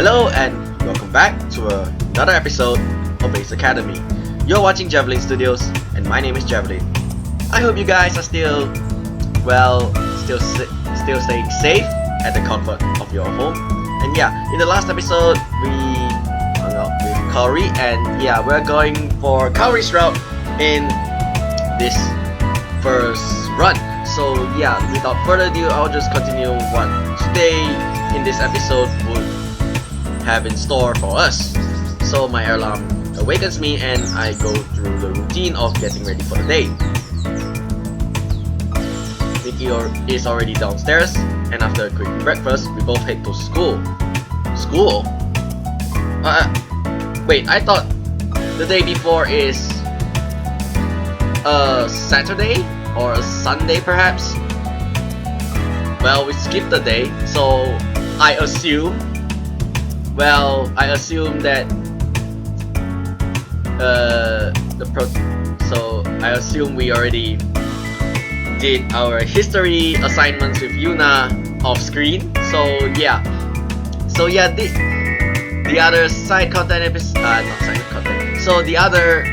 Hello and welcome back to another episode of Ace Academy. You're watching Javelin Studios and my name is Javelin. I hope you guys are still staying safe at the comfort of your home. And yeah, in the last episode we hung out with Kaori and yeah, we're going for Kaori's route in this first run. So yeah, without further ado, I'll just continue what today in this episode would have in store for us. So my alarm awakens me and I go through the routine of getting ready for the day. Nikki is already downstairs and after a quick breakfast, we both head to school. School? Wait, I thought the day before is a Saturday or a Sunday perhaps? Well, we skipped the day, so I assume that I assume we already did our history assignments with Yuna off screen. The other side content episode, not side content. So the other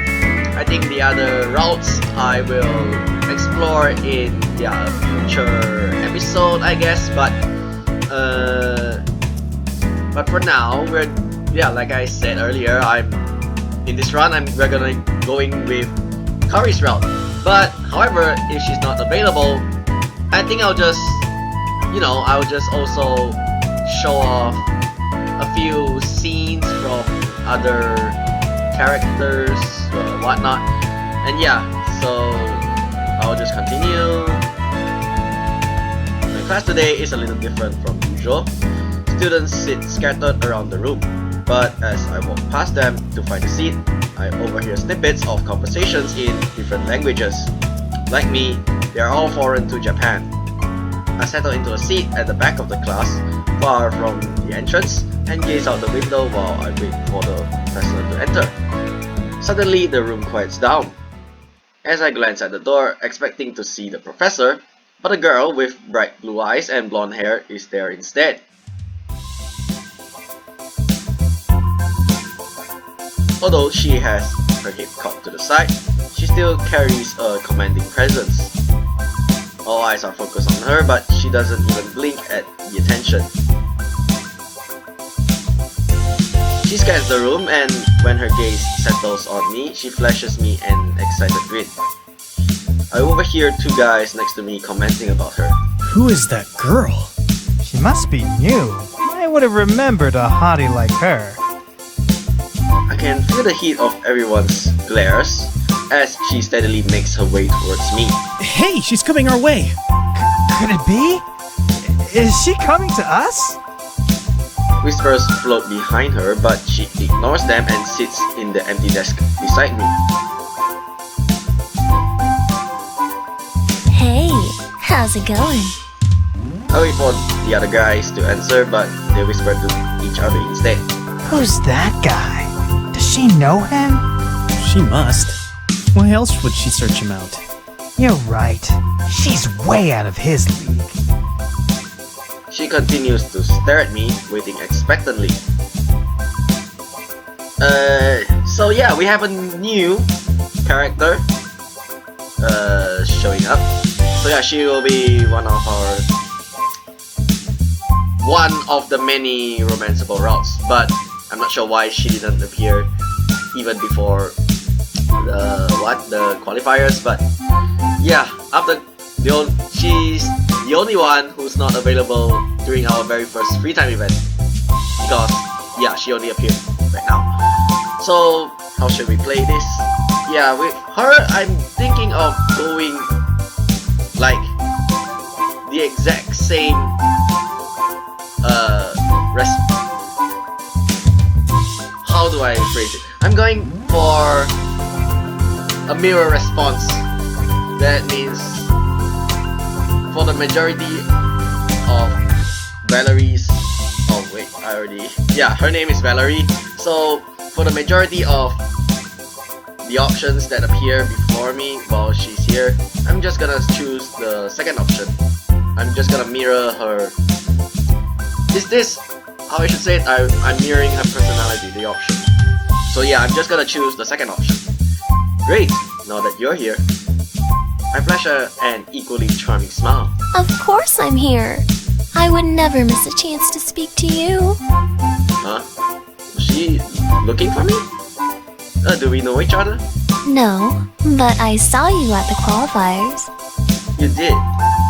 routes I will explore in future episode, I guess. But for now, like I said earlier, we're going with Kaori's route. But however, if she's not available, I think I'll just also show off a few scenes from other characters, whatnot. And yeah, so I'll just continue. My class today is a little different from usual. Students sit scattered around the room, but as I walk past them to find a seat, I overhear snippets of conversations in different languages. Like me, they are all foreign to Japan. I settle into a seat at the back of the class, far from the entrance, and gaze out the window while I wait for the professor to enter. Suddenly, the room quiets down. As I glance at the door, expecting to see the professor, but a girl with bright blue eyes and blonde hair is there instead. Although she has her head cocked to the side, she still carries a commanding presence. All eyes are focused on her, but she doesn't even blink at the attention. She scans the room, and when her gaze settles on me, she flashes me an excited grin. I overhear two guys next to me commenting about her. Who is that girl? She must be new. I would have remembered a hottie like her. I can feel the heat of everyone's glares as she steadily makes her way towards me. Hey, she's coming our way! Could it be? Is she coming to us? Whispers float behind her, but she ignores them and sits in the empty desk beside me. Hey, how's it going? I wait for the other guys to answer, but they whisper to each other instead. Who's that guy? Does she know him? She must. Why else would she search him out? You're right. She's way out of his league. She continues to stare at me, waiting expectantly. So yeah, we have a new character showing up. So yeah, she will be one of the many romanceable routes, but I'm not sure why she didn't appear even before the qualifiers. But yeah, she's the only one who's not available during our very first free time event because yeah, she only appeared right now. So how should we play this? Yeah, with her I'm thinking of going like the exact same how do I phrase it? I'm going for a mirror response. That means for the majority of Valerie's... her name is Valerie. So for the majority of the options that appear before me while she's here, I'm just gonna choose the second option. I'm just gonna mirror her. Is this how I should say it, I'm mirroring her personality, the option. So yeah, I'm just gonna choose the second option. Great, now that you're here. I flash an equally charming smile. Of course I'm here. I would never miss a chance to speak to you. Huh? Was she looking for me? Do we know each other? No, but I saw you at the qualifiers. You did?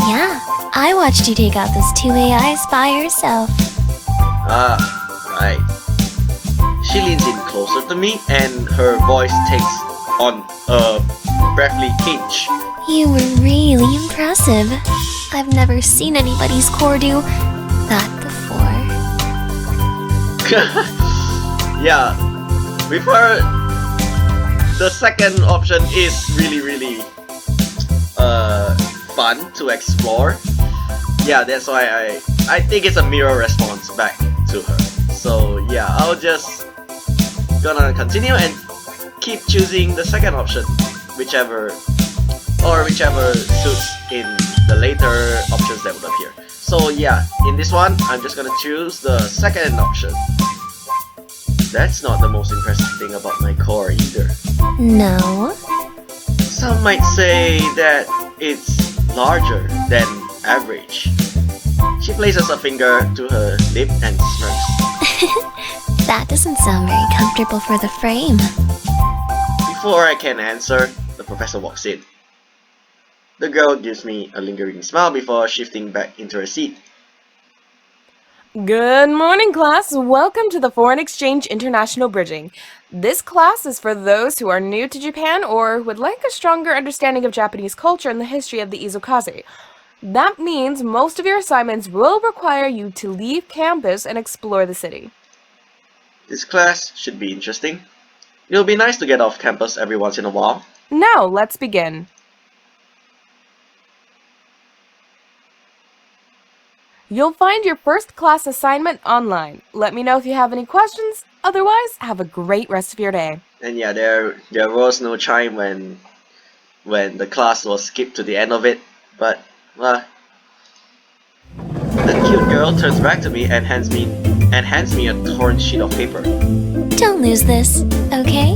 Yeah, I watched you take out those two AIs by yourself. Ah, right. She leans in closer to me and her voice takes on a breathy pinch. You were really impressive. I've never seen anybody's core do that before. Yeah, with her, the second option is really fun to explore. Yeah, that's why I think it's a mirror response back to her. So yeah, I'll just gonna continue and keep choosing the second option, whichever suits in the later options that would appear. So yeah, in this one, I'm just gonna choose the second option. That's not the most impressive thing about my core either. No? Some might say that it's larger than average. She places a finger to her lip and smirks. That doesn't sound very comfortable for the frame. Before I can answer, the professor walks in. The girl gives me a lingering smile before shifting back into her seat. Good morning, class. Welcome to the Foreign Exchange International Bridging. This class is for those who are new to Japan or would like a stronger understanding of Japanese culture and the history of the Izukaze. That means most of your assignments will require you to leave campus and explore the city. This class should be interesting. It'll be nice to get off campus every once in a while. Now, let's begin. You'll find your first class assignment online. Let me know if you have any questions. Otherwise, have a great rest of your day. And yeah, there was no chime when the class was skipped to the end of it. But the cute girl turns back to me and hands me a torn sheet of paper. Don't lose this, okay?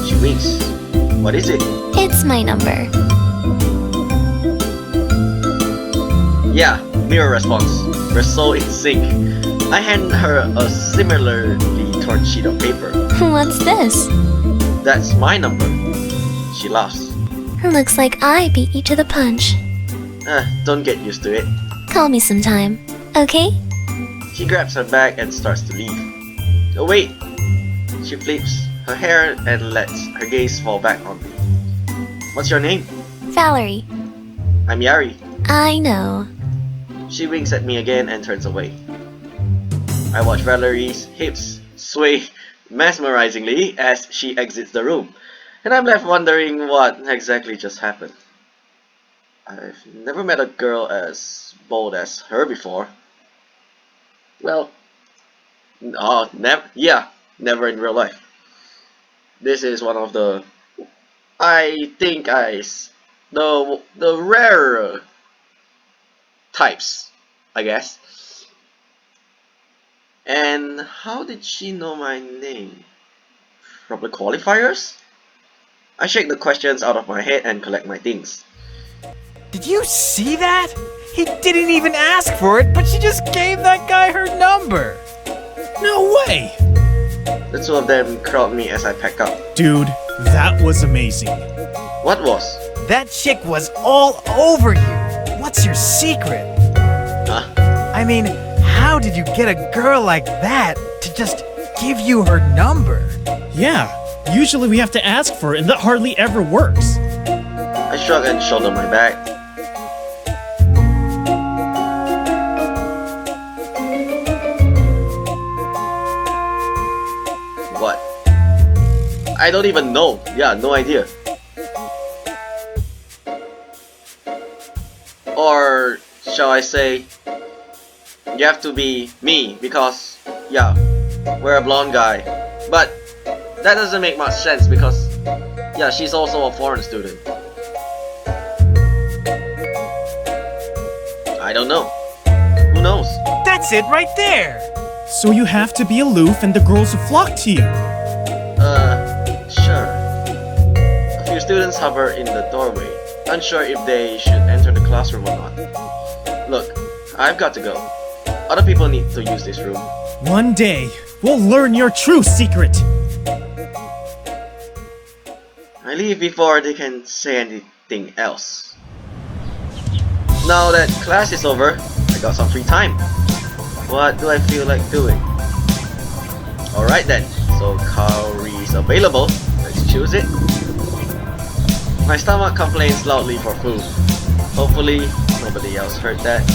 She winks. What is it? It's my number. Yeah, mirror response. We're so in sync. I hand her a similarly torn sheet of paper. What's this? That's my number. She laughs. Looks like I beat you to the punch. Don't get used to it. Call me sometime, okay? She grabs her bag and starts to leave. Oh wait! She flips her hair and lets her gaze fall back on me. What's your name? Valerie. I'm Yari. I know. She winks at me again and turns away. I watch Valerie's hips sway mesmerizingly as she exits the room, and I'm left wondering what exactly just happened. I've never met a girl as bold as her before. Well, never in real life. This is one of the, the rarer types, I guess. And how did she know my name? From the qualifiers? I shake the questions out of my head and collect my things. Did you see that? He didn't even ask for it, but she just gave that guy her number. No way! The two of them crowd me as I pack up. Dude, that was amazing. What was? That chick was all over you. What's your secret? Huh? I mean, how did you get a girl like that to just give you her number? Yeah, usually we have to ask for it, and that hardly ever works. I shrug and shoulder my bag. What? I don't even know. Yeah, no idea. Or shall I say, you have to be me because, yeah, we're a blonde guy. But that doesn't make much sense because, yeah, she's also a foreign student. I don't know. Who knows? That's it right there. So you have to be aloof and the girls will flock to you. Sure. A few students hover in the doorway, unsure if they should enter the classroom or not. Look, I've got to go. Other people need to use this room. One day, we'll learn your true secret. I leave before they can say anything else. Now that class is over, I got some free time. What do I feel like doing? Alright then, so Kaori is available. Let's choose it. My stomach complains loudly for food. Hopefully, nobody else heard that.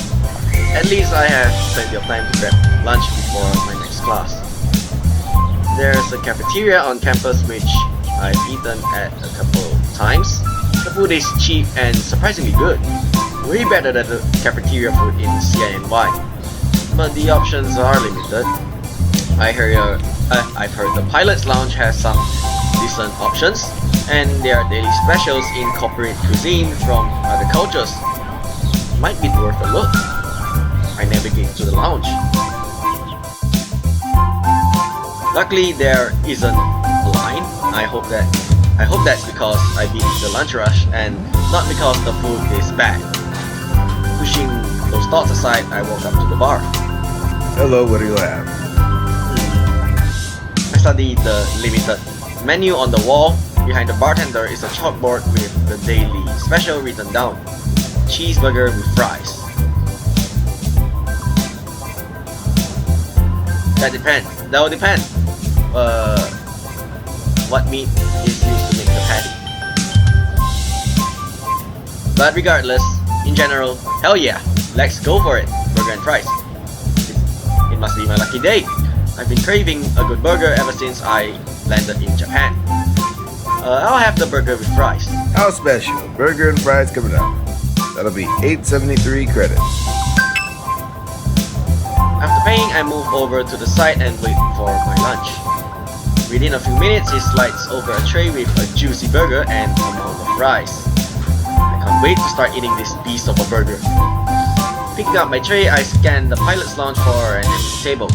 At least I have plenty of time to grab lunch before my next class. There's a cafeteria on campus which I've eaten at a couple times. The food is cheap and surprisingly good. Way better than the cafeteria food in CINY. But the options are limited. I've heard the Pilot's Lounge has some decent options, and there are daily specials incorporate cuisine from other cultures. Might be worth a look. I navigate to the lounge. Luckily, there isn't a line. I hope that's because I beat the lunch rush and not because the food is bad. Pushing those thoughts aside, I walk up to the bar. Hello, what do you have? I study the limited menu on the wall. Behind the bartender is a chalkboard with the daily special written down. Cheeseburger with fries. That will depend. What meat is used to make the patty. But regardless, in general, hell yeah, let's go for it. Burger and fries. It must be my lucky day. I've been craving a good burger ever since I landed in Japan. I'll have the burger with fries. How special? Burger and fries coming up. That'll be 873 credits. After paying, I move over to the side and wait for my lunch. Within a few minutes, he slides over a tray with a juicy burger and a mound of fries. I can't wait to start eating this beast of a burger. Picking up my tray, I scan the Pilot's Lounge for an empty table.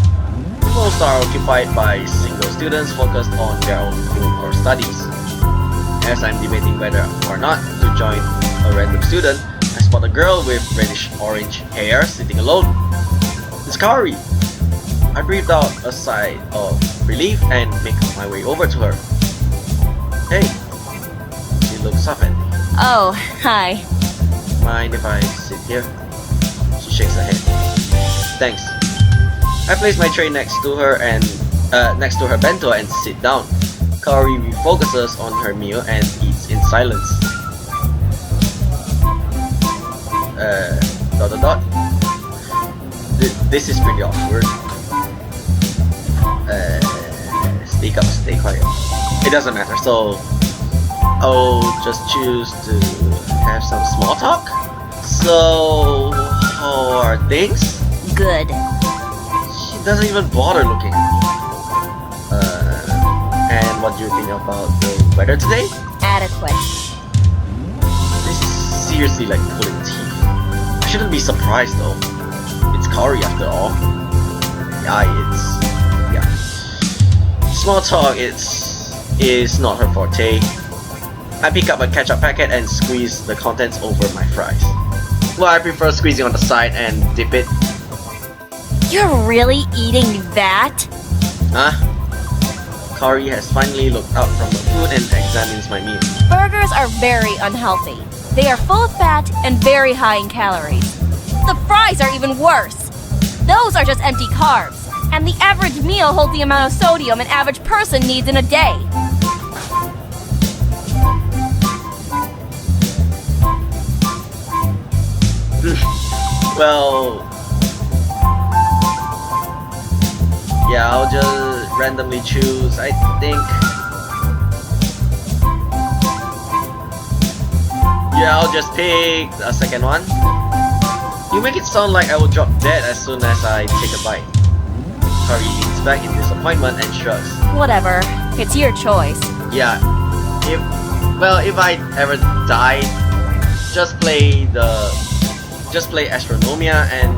Most are occupied by single students focused on their own group or studies. As I'm debating whether or not to join a random student, I spot a girl with reddish-orange hair sitting alone. It's Kaori! I breathed out a sigh of relief and make my way over to her. Hey! She looks up at me. Oh, hi. Mind if I sit here? She shakes her head. Thanks. I place my tray next to her bento and sit down. Kaori refocuses on her meal and eats in silence. This is pretty awkward. Speak up, stay quiet. It doesn't matter, so I'll just choose to have some small talk. So, how are things? Good. She doesn't even bother looking at me. And what do you think about the weather today? Adequate. This is seriously like pulling teeth. I shouldn't be surprised though. It's Kaori after all. Small talk is not her forte. I pick up a ketchup packet and squeeze the contents over my fries. Well, I prefer squeezing on the side and dip it. You're really eating that? Huh? Kaori has finally looked out from the food and examines my meal. Burgers are very unhealthy. They are full of fat and very high in calories. The fries are even worse. Those are just empty carbs. And the average meal holds the amount of sodium an average person needs in a day. Well, yeah, I'll just randomly choose, I think. Yeah, I'll just pick a second one. You make it sound like I will drop dead as soon as I take a bite. Kaori leans back in disappointment and shrugs. Whatever. It's your choice. Yeah, if I ever die, just play Astronomia and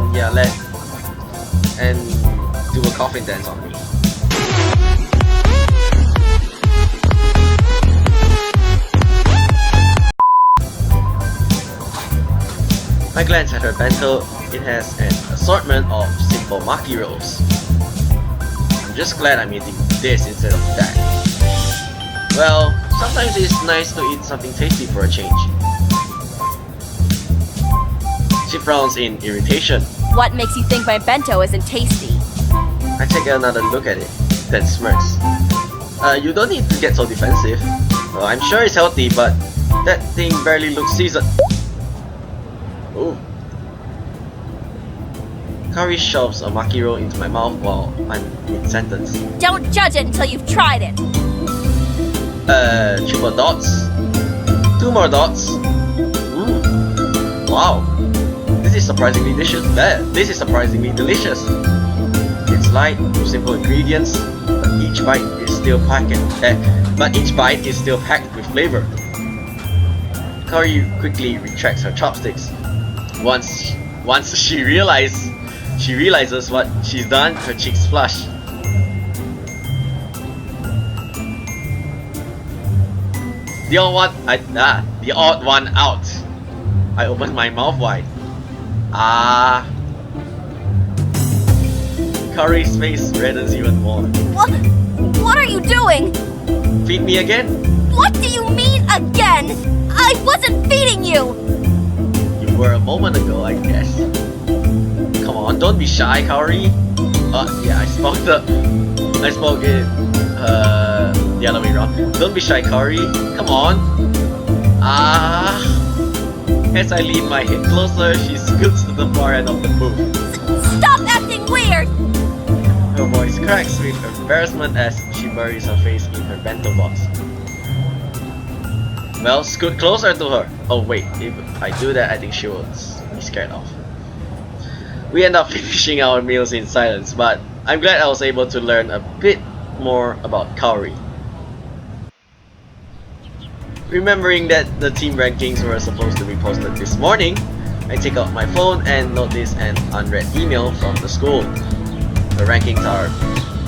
do do a coffin dance on me. I glance at her bento. It has an assortment of simple maki rolls. I'm just glad I'm eating this instead of that. Well, sometimes it's nice to eat something tasty for a change. She frowns in irritation. What makes you think my bento isn't tasty? I take another look at it, then smirks. You don't need to get so defensive. Well, I'm sure it's healthy, but that thing barely looks seasoned. Ooh. Kari shoves a maki roll into my mouth while I'm mid-sentence. Don't judge it until you've tried it. Triple dots. 2 more dots. Wow. This is surprisingly delicious. This is surprisingly delicious. It's light with simple ingredients, but each bite is still packed. With flavor. Kari quickly retracts her chopsticks. Once she realizes what she's done, her cheeks flush. The odd one out. I open my mouth wide. Kari's face reddens even more. What are you doing? Feed me again? What do you mean again? I wasn't feeding you! You were a moment ago, I guess. Come on, don't be shy, Kari. Yeah, I spoke it the other way around. Don't be shy, Kari. Come on. As I lean my head closer, she scoots to the far end of the booth. Stop acting weird! Her voice cracks with embarrassment as she buries her face in her bento box. Well, scoot closer to her. Oh wait, if I do that, I think she will be scared off. We end up finishing our meals in silence, but I'm glad I was able to learn a bit more about Kari. Remembering that the team rankings were supposed to be posted this morning, I take out my phone and notice an unread email from the school. The rankings are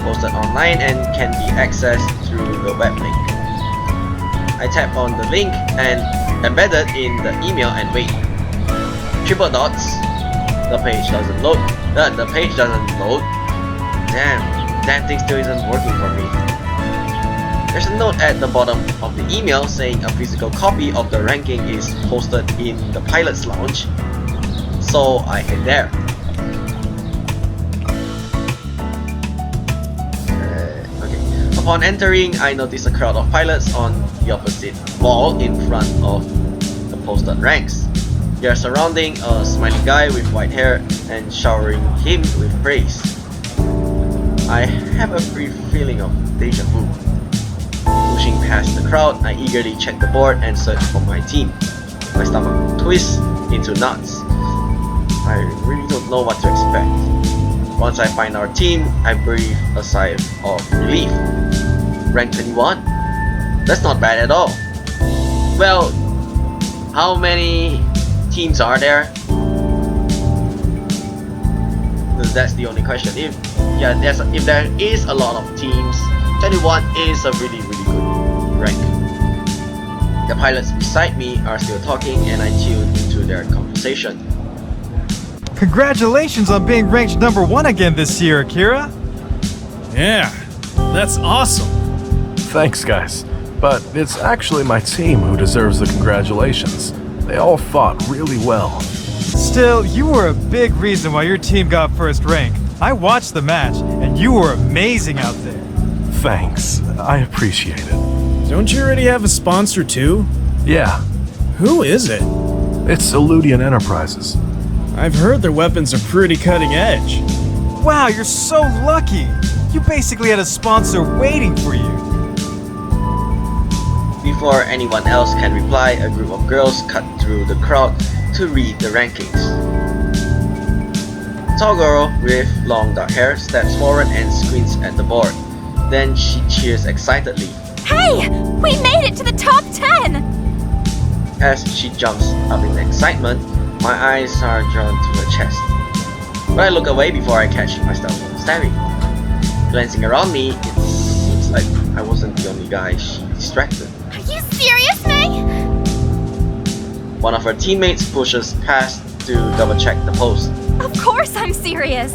posted online and can be accessed through the web link. I tap on the link and embedded in the email and wait. Triple dots. The page doesn't load. The page doesn't load. Damn, that thing still isn't working for me. There's a note at the bottom of the email saying a physical copy of the ranking is posted in the pilot's lounge. So I head there. Upon entering, I notice a crowd of pilots on the opposite wall in front of the posted ranks. They are surrounding a smiling guy with white hair and showering him with praise. I have a brief feeling of deja vu. Pushing past the crowd, I eagerly check the board and search for my team. My stomach twists into knots. I really don't know what to expect. Once I find our team, I breathe a sigh of relief. Rank 21? That's not bad at all. Well, how many teams are there? That's the only question. If there is a lot of teams, 21 is a really good rank. The pilots beside me are still talking and I tune into their conversation. Congratulations on being ranked number 1 again this year, Akira. Yeah, that's awesome. Thanks, guys. But it's actually my team who deserves the congratulations. They all fought really well. Still, you were a big reason why your team got first rank. I watched the match, and you were amazing out there. Thanks. I appreciate it. Don't you already have a sponsor too? Yeah, Who is it? it's Eludian Enterprises. I've heard their weapons are pretty cutting edge. Wow, you're so lucky. You basically had a sponsor waiting for you. Before anyone else can reply, a group of girls cut through the crowd to read the rankings. A tall girl with long dark hair steps forward and squints at the board. Then she cheers excitedly. Hey! We made it to the top 10! As she jumps up in excitement, my eyes are drawn to her chest. But I look away before I catch myself staring. Glancing around me, it seems like I wasn't the only guy she distracted. Are you serious, May? One of her teammates pushes past to double check the post. Of course I'm serious.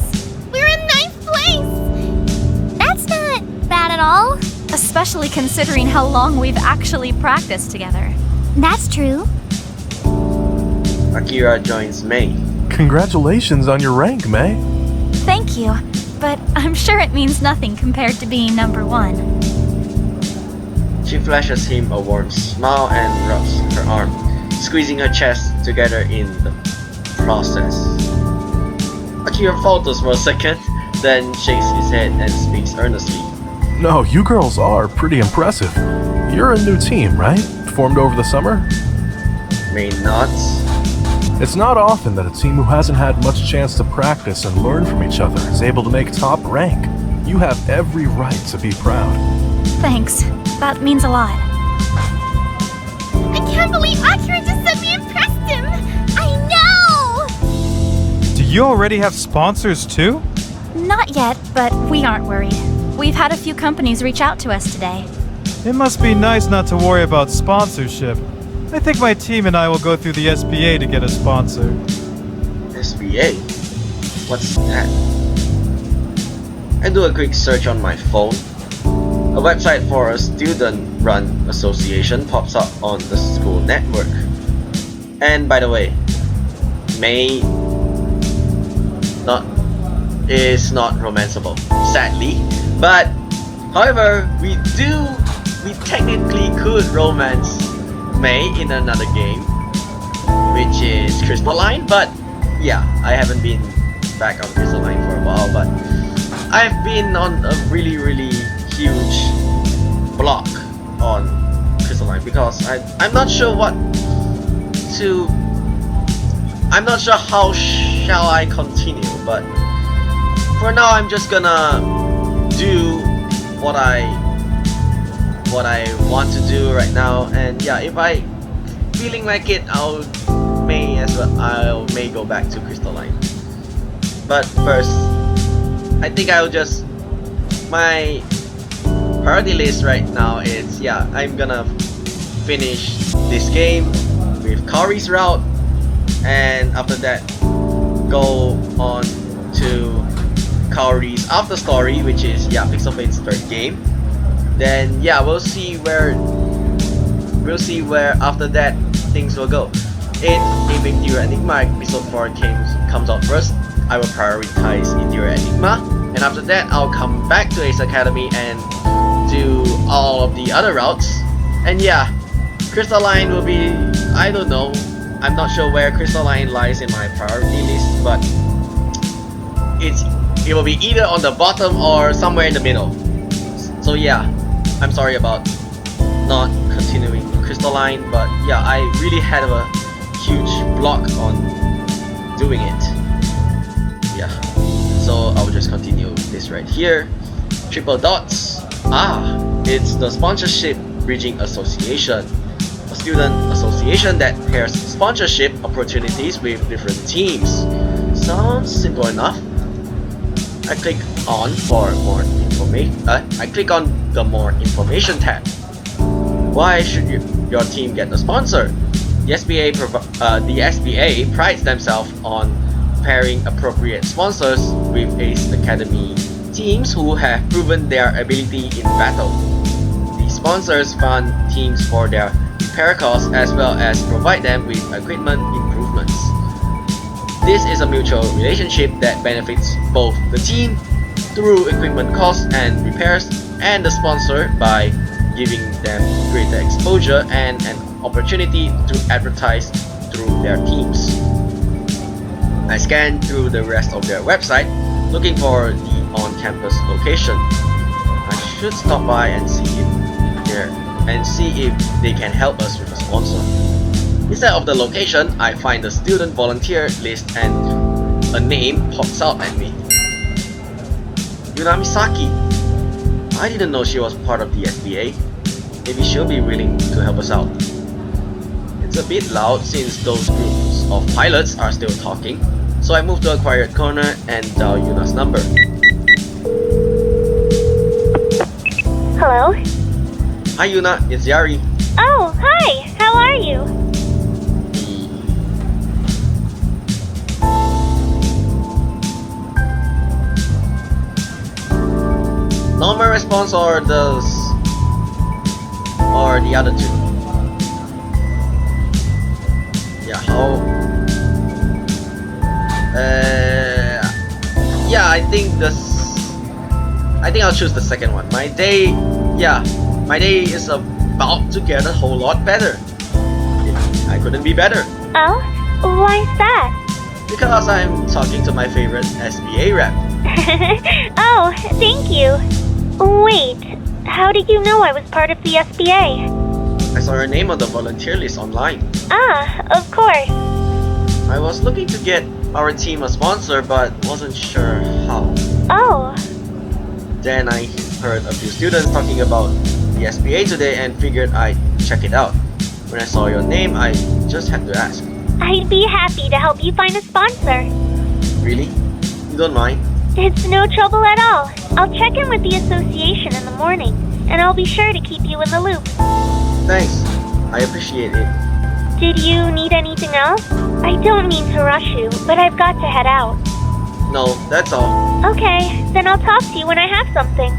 We're in ninth place! That's not bad at all. Especially considering how long we've actually practiced together. That's true. Akira joins May. Congratulations on your rank, May. Thank you, but I'm sure it means nothing compared to being number 1. She flashes him a warm smile and rubs her arm, squeezing her chest together in the process. Akira falters for a second, then shakes his head and speaks earnestly. No, you girls are pretty impressive. You're a new team, right? Formed over the summer? May nods. It's not often that a team who hasn't had much chance to practice and learn from each other is able to make top rank. You have every right to be proud. Thanks. That means a lot. I can't believe Akira just said we impressed him! I know! Do you already have sponsors too? Not yet, but we aren't worried. We've had a few companies reach out to us today. It must be nice not to worry about sponsorship. I think my team and I will go through the SBA to get a sponsor. SBA? What's that? I do a quick search on my phone. A website for a student-run association pops up on the school network. And by the way, May is not romanceable, sadly. But however, we technically could romance May in another game, which is Crystalline. But yeah, I haven't been back on Crystalline for a while, but I've been on a really huge block on Crystalline because I'm not sure how shall I continue, but for now I'm just gonna do what I want to do right now, and yeah, if I feeling like it, I may go back to Crystalline. But first, I think my priority list right now is, yeah, I'm gonna finish this game with Kaori's route, and after that go on to Kaori's after story, which is, yeah, Pixel Fate's third game. Then yeah, we'll see where after that things will go. In Interior Enigma episode 4 comes out first, I will prioritize Interior Enigma, and after that I'll come back to Ace Academy and do all of the other routes. And yeah, Crystalline will be, I don't know, I'm not sure where Crystalline lies in my priority list, but it will be either on the bottom or somewhere in the middle. So yeah, I'm sorry about not continuing Crystalline, but yeah, I really had a huge block on doing it. Yeah, so I'll just continue this right here. Triple dots. It's the Sponsorship Bridging Association, a student association that pairs sponsorship opportunities with different teams. Sounds simple enough. I click on the more information tab. Why should your team get a sponsor? The SBA prides themselves on pairing appropriate sponsors with Ace Academy teams who have proven their ability in battle. These sponsors fund teams for their repair costs as well as provide them with equipment improvements. This is a mutual relationship that benefits both the team through equipment costs and repairs, and the sponsor by giving them greater exposure and an opportunity to advertise through their teams. I scanned through the rest of their website looking for the on-campus location. I should stop by and see if they can help us with a sponsor. Instead of the location, I find the student volunteer list and a name pops out at me. Yunamisaki. I didn't know she was part of the SBA. Maybe she'll be willing to help us out. It's a bit loud since those groups of pilots are still talking, so I move to a quiet corner and dial Yuna's number. Hello? Hi Yuna, it's Yari. Oh, hi! How are you? Normal response or the other two? Yeah, how? Yeah, I think I'll choose the second one. My day is about to get a whole lot better. I couldn't be better. Oh? Why is that? Because I'm talking to my favorite SBA rep. Oh, thank you. Wait, how did you know I was part of the SBA? I saw your name on the volunteer list online. Ah, of course. I was looking to get our team a sponsor but wasn't sure how. Oh. Then I heard a few students talking about the SBA today and figured I'd check it out. When I saw your name, I just had to ask. I'd be happy to help you find a sponsor. Really? You don't mind? It's no trouble at all. I'll check in with the association in the morning, and I'll be sure to keep you in the loop. Thanks. I appreciate it. Did you need anything else? I don't mean to rush you, but I've got to head out. No, that's all. Okay, then I'll talk to you when I have something.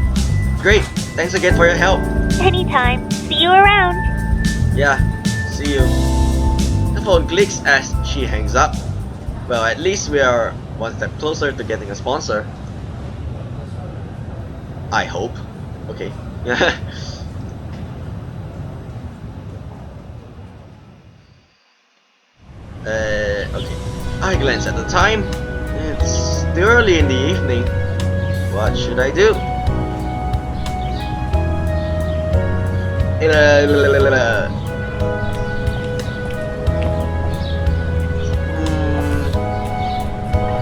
Great. Thanks again for your help. Anytime. See you around. Yeah, see you. The phone clicks as she hangs up. Well, at least we are one step closer to getting a sponsor. I hope. Okay. Okay. I glance at the time. It's still early in the evening. What should I do?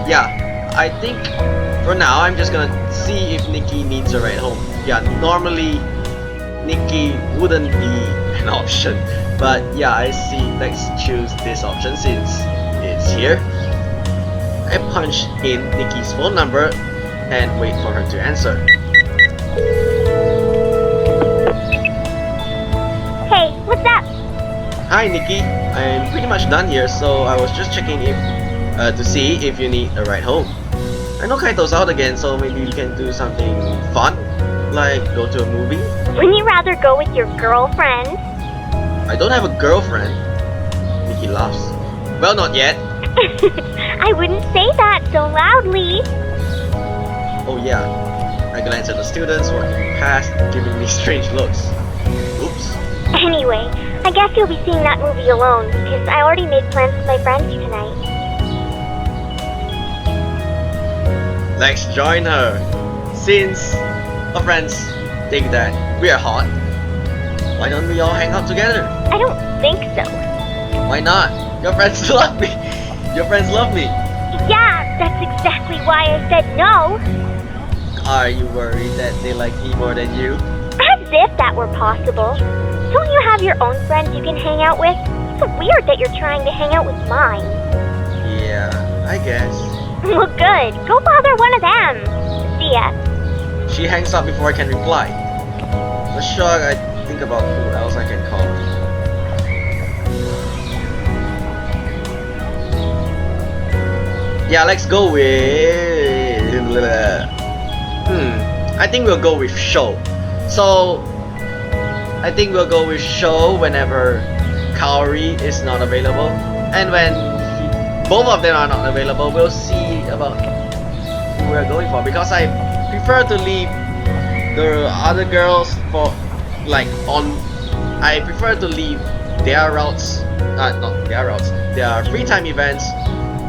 Yeah, I think for now I'm just gonna see if Nikki needs a ride home. Yeah, normally Nikki wouldn't be an option, but yeah, I see. Let's choose this option since it's here. I punch in Nikki's phone number and wait for her to answer. Hey, what's up? Hi Nikki, I'm pretty much done here, so I was just checking if to see if you need a ride home. I know Kaito's out again, so maybe we can do something fun, like go to a movie. Wouldn't you rather go with your girlfriend? I don't have a girlfriend. Nikki laughs. Well, not yet. I wouldn't say that so loudly. Oh yeah. I glance at the students walking past, giving me strange looks. Oops. Anyway, I guess you'll be seeing that movie alone, because I already made plans with my friends tonight. Let's join her. Since our friends think that we are hot, why don't we all hang out together? I don't think so. Why not? Your friends love me. Your friends love me. Yeah, that's exactly why I said no. Are you worried that they like me more than you? As if that were possible. Don't you have your own friends you can hang out with? It's weird that you're trying to hang out with mine. Yeah, I guess. Well, good. Go bother one of them. See ya. She hangs up before I can reply. The shock, I think about who else I can call. Yeah, let's go with... I think we'll go with Show. So, I think we'll go with Show whenever Kaori is not available. And when both of them are not available, we'll see about who we're going for. Because I prefer to leave the other girls for, like, on... I prefer to leave their routes, not their routes, their free time events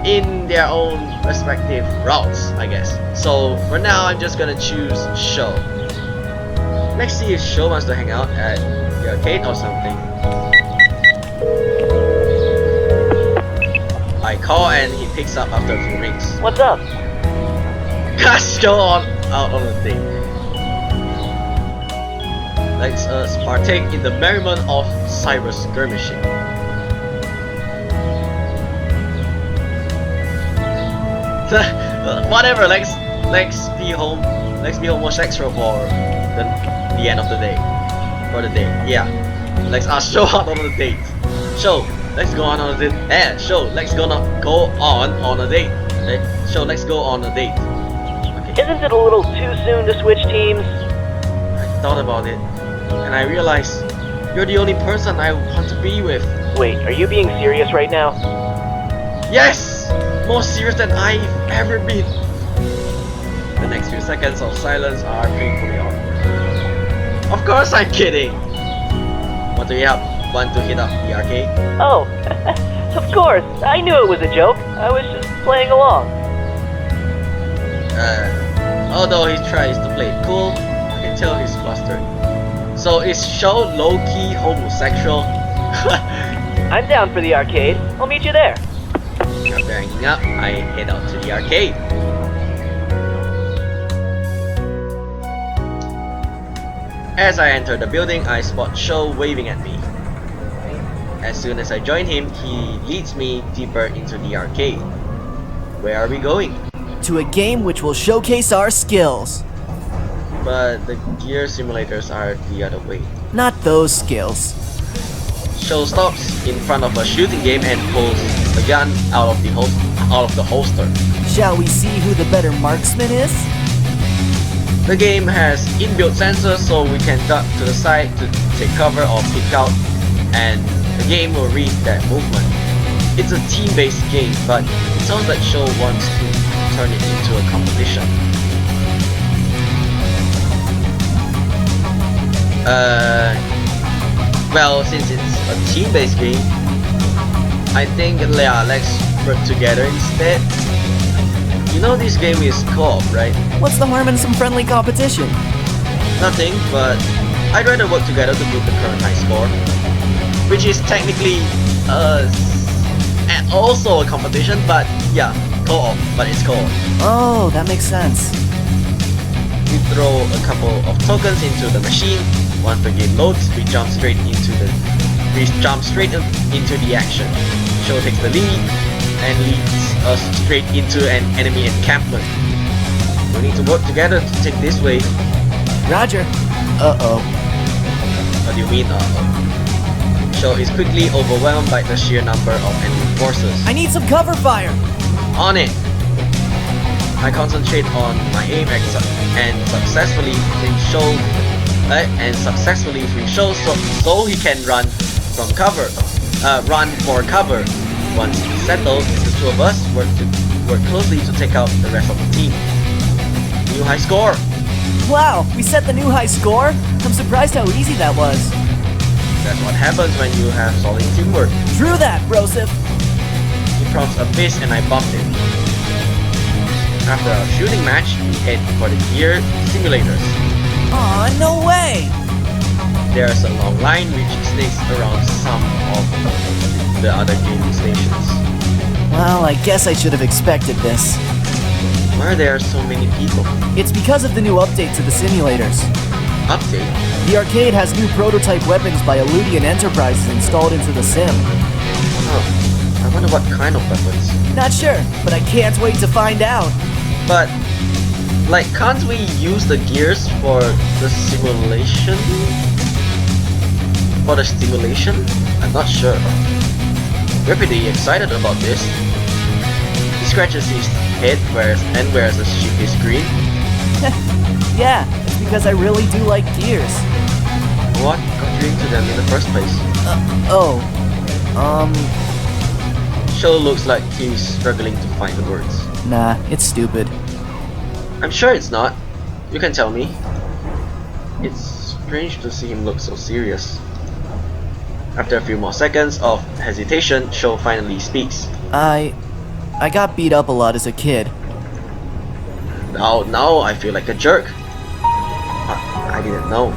in their own respective routes, I guess. So for now, I'm just gonna choose Show. Let's see if Show wants to hang out at the arcade or something. I call and he picks up after a few rings. What's up? Show out on the thing. Let's partake in the merriment of cyber skirmishing. Whatever, let's be homosexual for the the end of the day. For the day, yeah. Let's ask Show out on a date. Show, let's go on a date. Show, let's go on a date. Show, let's go on a date. Okay. Isn't it a little too soon to switch teams? I thought about it, and I realized you're the only person I want to be with. Wait, are you being serious right now? Yes! More serious than I've ever been. The next few seconds of silence are painfully awkward. Of course I'm kidding! Want to hit up the arcade? Oh, of course. I knew it was a joke. I was just playing along. Although he tries to play it cool, I can tell he's flustered. So is Show low-key homosexual? I'm down for the arcade. I'll meet you there. After hanging up, I head out to the arcade. As I enter the building, I spot Show waving at me. As soon as I join him, he leads me deeper into the arcade. Where are we going? To a game which will showcase our skills. But the gear simulators are the other way. Not those skills. Show stops in front of a shooting game and pulls the gun out of the holster. Shall we see who the better marksman is? The game has inbuilt sensors so we can duck to the side to take cover or peek out, and the game will read that movement. It's a team-based game, but it sounds like Show wants to turn it into a competition. Well, since it's a team-based game, I think let's work together instead. You know this game is co-op, right? What's the harm in some friendly competition? Nothing, but I'd rather work together to beat the current high score, which is technically also a competition, but yeah, co-op, but it's co-op. Oh, that makes sense. We throw a couple of tokens into the machine. Once the game loads, we jump straight into the action. Show takes the lead and leads us straight into an enemy encampment. We need to work together to take this way. Roger. Uh-oh. What do you mean, uh-oh? Show is quickly overwhelmed by the sheer number of enemy forces. I need some cover fire! On it! I concentrate on my aim and successfully free Show so he can run for cover. Once it's settled, the two of us work closely to take out the rest of the team. New high score! Wow, we set the new high score? I'm surprised how easy that was. That's what happens when you have solid teamwork. True that, Broseph. He prompts a miss and I bumped it. After a shooting match, we head for the gear simulators. Aw, no way! There's a long line which snakes around some of the other gaming stations. Well, I guess I should have expected this. Why are there so many people? It's because of the new update to the simulators. Update? The arcade has new prototype weapons by Eludian Enterprises installed into the sim. Oh, I wonder what kind of weapons. Not sure, but I can't wait to find out. But, can't we use the gears for the simulation? For the stimulation? I'm not sure. We're pretty excited about this. He scratches his head and wears a sheepish grin. Yeah, it's because I really do like gears. What got you into them in the first place? Show looks like he's struggling to find the words. Nah, it's stupid. I'm sure it's not. You can tell me. It's strange to see him look so serious. After a few more seconds of hesitation, Show finally speaks. I got beat up a lot as a kid. Now I feel like a jerk. I didn't know.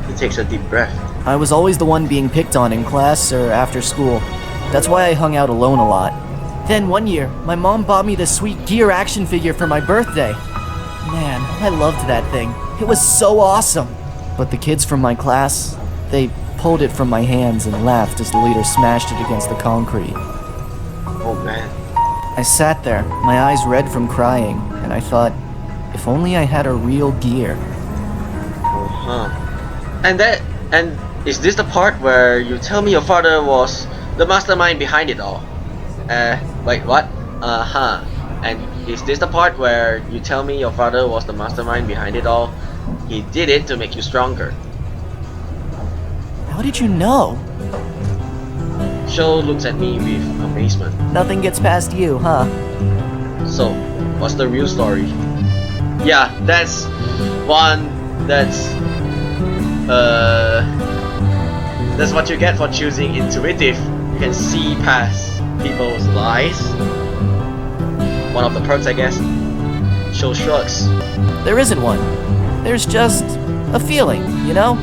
He takes a deep breath. I was always the one being picked on in class or after school. That's why I hung out alone a lot. Then one year, my mom bought me this sweet gear action figure for my birthday. Man, I loved that thing. It was so awesome. But the kids from my class, they pulled it from my hands and laughed as the leader smashed it against the concrete. Oh man. I sat there, my eyes red from crying, and I thought, if only I had a real gear. Huh. And is this the part where you tell me your father was the mastermind behind it all? Wait, what? Uh-huh. And is this the part where you tell me your father was the mastermind behind it all? He did it to make you stronger. How did you know? Sho looks at me with amazement. Nothing gets past you, huh? So, what's the real story? Yeah, that's what you get for choosing intuitive. You can see past people's lies. One of the perks, I guess. Sho shrugs. There isn't one. There's just a feeling, you know?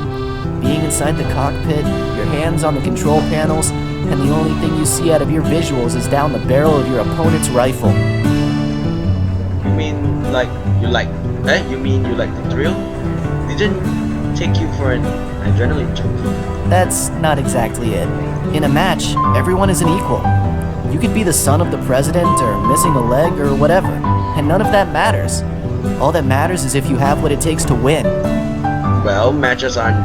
Being inside the cockpit, your hands on the control panels, and the only thing you see out of your visuals is down the barrel of your opponent's rifle. You mean you like the thrill? Didn't take you for an adrenaline junkie. That's not exactly it. In a match, everyone is an equal. You could be the son of the president or missing a leg or whatever, and none of that matters. All that matters is if you have what it takes to win. Well, matches aren't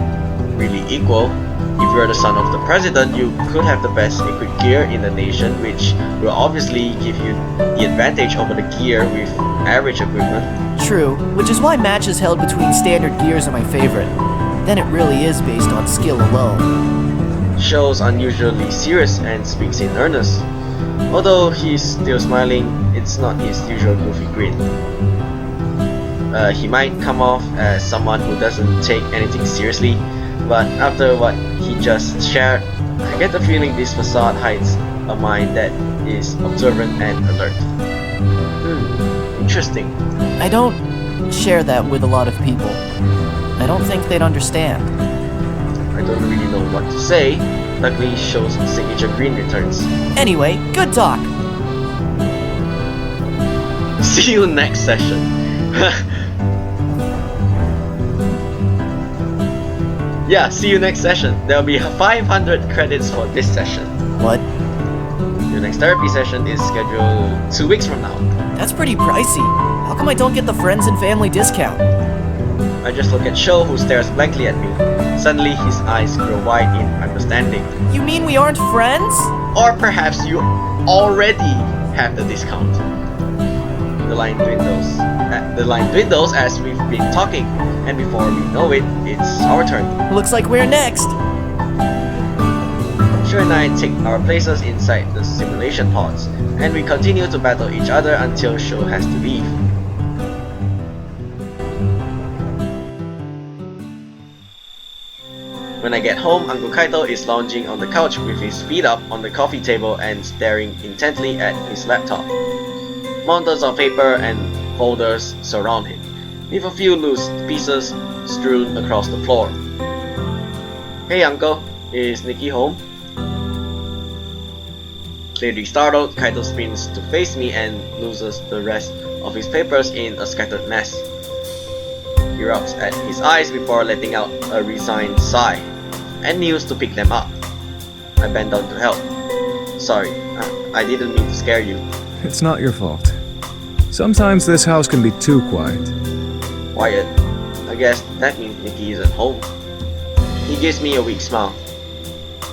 really equal. If you're the son of the president, you could have the best equipped gear in the nation, which will obviously give you the advantage over the gear with average equipment. True, which is why matches held between standard gears are my favorite. Then it really is based on skill alone. Sho's unusually serious and speaks in earnest. Although he's still smiling, it's not his usual goofy grin. He might come off as someone who doesn't take anything seriously, but after what he just shared, I get the feeling this facade hides a mind that is observant and alert. Interesting. I don't share that with a lot of people. I don't think they'd understand. I don't really know what to say. Luckily, Sho's signature grin returns. Anyway, good talk. See you next session. Yeah, see you next session. There'll be 500 credits for this session. What? Your next therapy session is scheduled 2 weeks from now. That's pretty pricey. How come I don't get the friends and family discount? I just look at Sho, who stares blankly at me. Suddenly, his eyes grow wide in understanding. You mean we aren't friends? Or perhaps you already have the discount. The line dwindles as we've been talking, and before we know it, it's our turn. Looks like we're next. Sho and I take our places inside the simulation pods, and we continue to battle each other until Sho has to leave. When I get home, Uncle Kaito is lounging on the couch with his feet up on the coffee table and staring intently at his laptop. Mountains of paper and folders surround him, with a few loose pieces strewn across the floor. Hey Uncle, is Nikki home? Clearly startled, Kaito spins to face me and loses the rest of his papers in a scattered mess. He rubs at his eyes before letting out a resigned sigh, and kneels to pick them up. I bend down to help. Sorry, I didn't mean to scare you. It's not your fault. Sometimes this house can be too quiet. Quiet? I guess that means Nikki isn't home. He gives me a weak smile.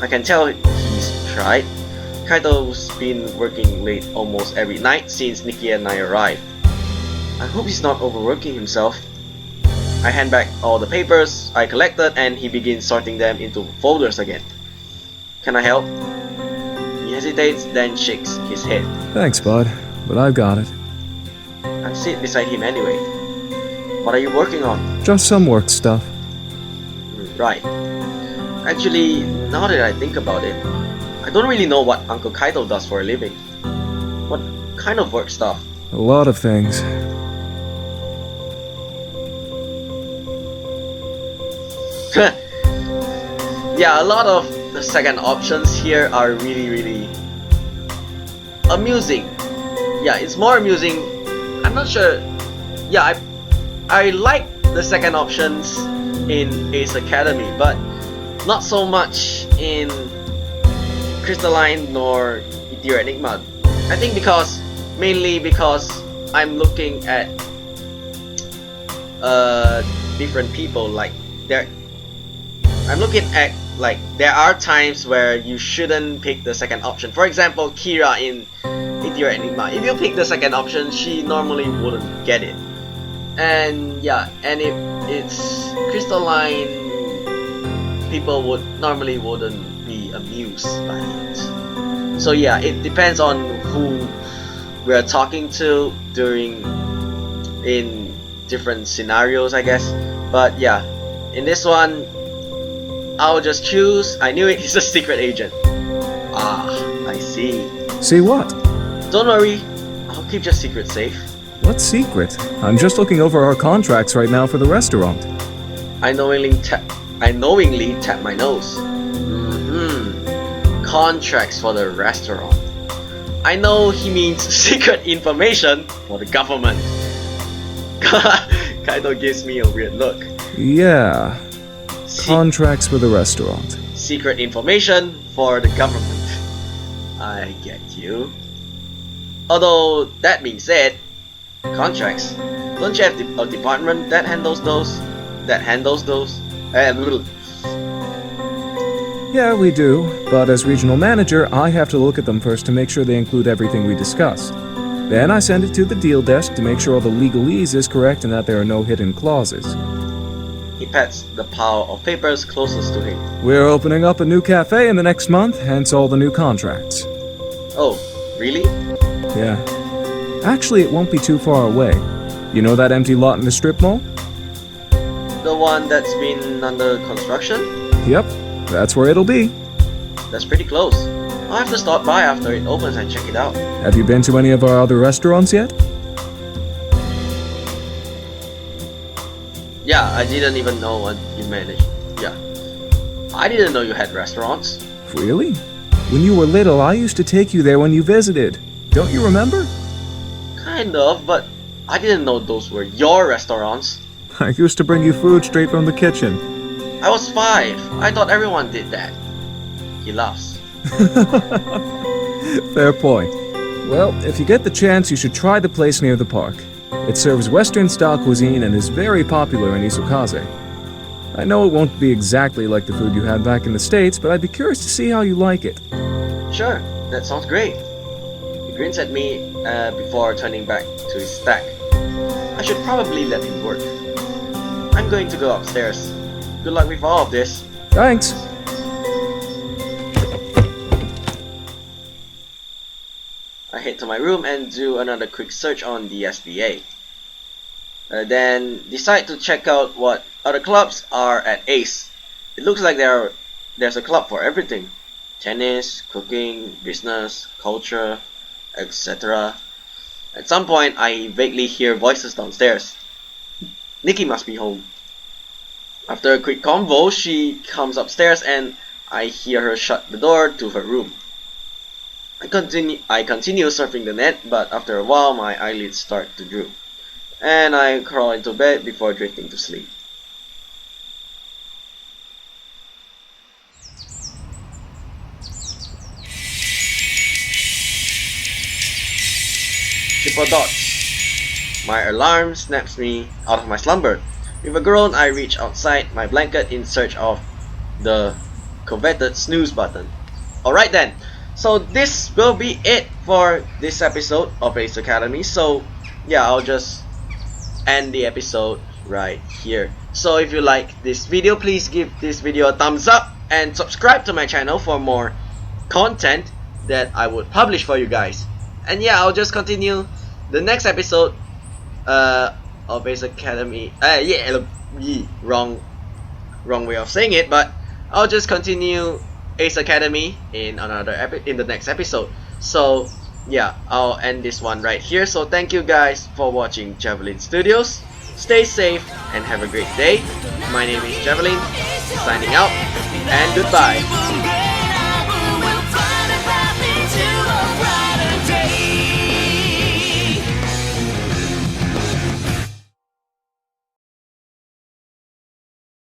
I can tell he's tried. Kaito's been working late almost every night since Nikki and I arrived. I hope he's not overworking himself. I hand back all the papers I collected and he begins sorting them into folders again. Can I help? He hesitates, then shakes his head. Thanks, bud, but I've got it. I sit beside him anyway. What are you working on? Just some work stuff. Right. Actually, now that I think about it, I don't really know what Uncle Kaito does for a living. What kind of work stuff? A lot of things. Yeah, a lot of the second options here are really amusing. Yeah, it's more amusing. I'm not sure. Yeah, I like the second options in Ace Academy, but not so much in Crystalline nor Dear Enigma. I think mainly because I'm looking at different people like there. I'm looking at like there are times where you shouldn't pick the second option. For example, Kira in Meteor Enigma. If you pick the second option, she normally wouldn't get it. And yeah, and if it's crystalline, people normally wouldn't be amused by it. So yeah, it depends on who we're talking to in different scenarios, I guess. But yeah, in this one, I'll just choose. I knew it. He's a secret agent. Ah, I see. See what? Don't worry, I'll keep your secret safe. What secret? I'm just looking over our contracts right now for the restaurant. I knowingly tap my nose. Contracts for the restaurant. I know he means secret information for the government. Kaido gives me a weird look. Yeah. Contracts for the restaurant. Secret information for the government. I get you. Although, that being said, contracts. Don't you have a department that handles those? Yeah, we do, but as regional manager, I have to look at them first to make sure they include everything we discussed. Then I send it to the deal desk to make sure all the legalese is correct and that there are no hidden clauses. He pats the pile of papers closest to him. We're opening up a new cafe in the next month, hence all the new contracts. Oh, really? Yeah. Actually, it won't be too far away. You know that empty lot in the strip mall? The one that's been under construction? Yep, that's where it'll be. That's pretty close. I'll have to stop by after it opens and check it out. Have you been to any of our other restaurants yet? Yeah, I didn't even know what you managed. Yeah. I didn't know you had restaurants. Really? When you were little, I used to take you there when you visited. Don't you remember? Kind of, but I didn't know those were your restaurants. I used to bring you food straight from the kitchen. I was 5. I thought everyone did that. He laughs. Fair point. Well, if you get the chance, you should try the place near the park. It serves Western-style cuisine and is very popular in Isukaze. I know it won't be exactly like the food you had back in the States, but I'd be curious to see how you like it. Sure, that sounds great. He grins at me before turning back to his stack. I should probably let him work. I'm going to go upstairs. Good luck with all of this. Thanks. I head to my room and do another quick search on the SBA. Then decide to check out what other clubs are at ACE. It looks like there's a club for everything. Tennis, cooking, business, culture, etc. At some point, I vaguely hear voices downstairs. Nikki must be home. After a quick convo, she comes upstairs and I hear her shut the door to her room. I continue surfing the net, but after a while my eyelids start to droop, and I crawl into bed before drifting to sleep. Triple dots. My alarm snaps me out of my slumber. With a groan, I reach outside my blanket in search of the coveted snooze button. Alright then, so this will be it for this episode of Ace Academy. So yeah, I'll just end the episode right here. So if you like this video, please give this video a thumbs up and subscribe to my channel for more content that I would publish for you guys. And yeah, I'll just continue the next episode of Ace Academy. Wrong way of saying it, but I'll just continue Ace Academy in the next episode. So yeah, I'll end this one right here. So thank you guys for watching Javelin Studios. Stay safe and have a great day. My name is Javelin, signing out, and goodbye.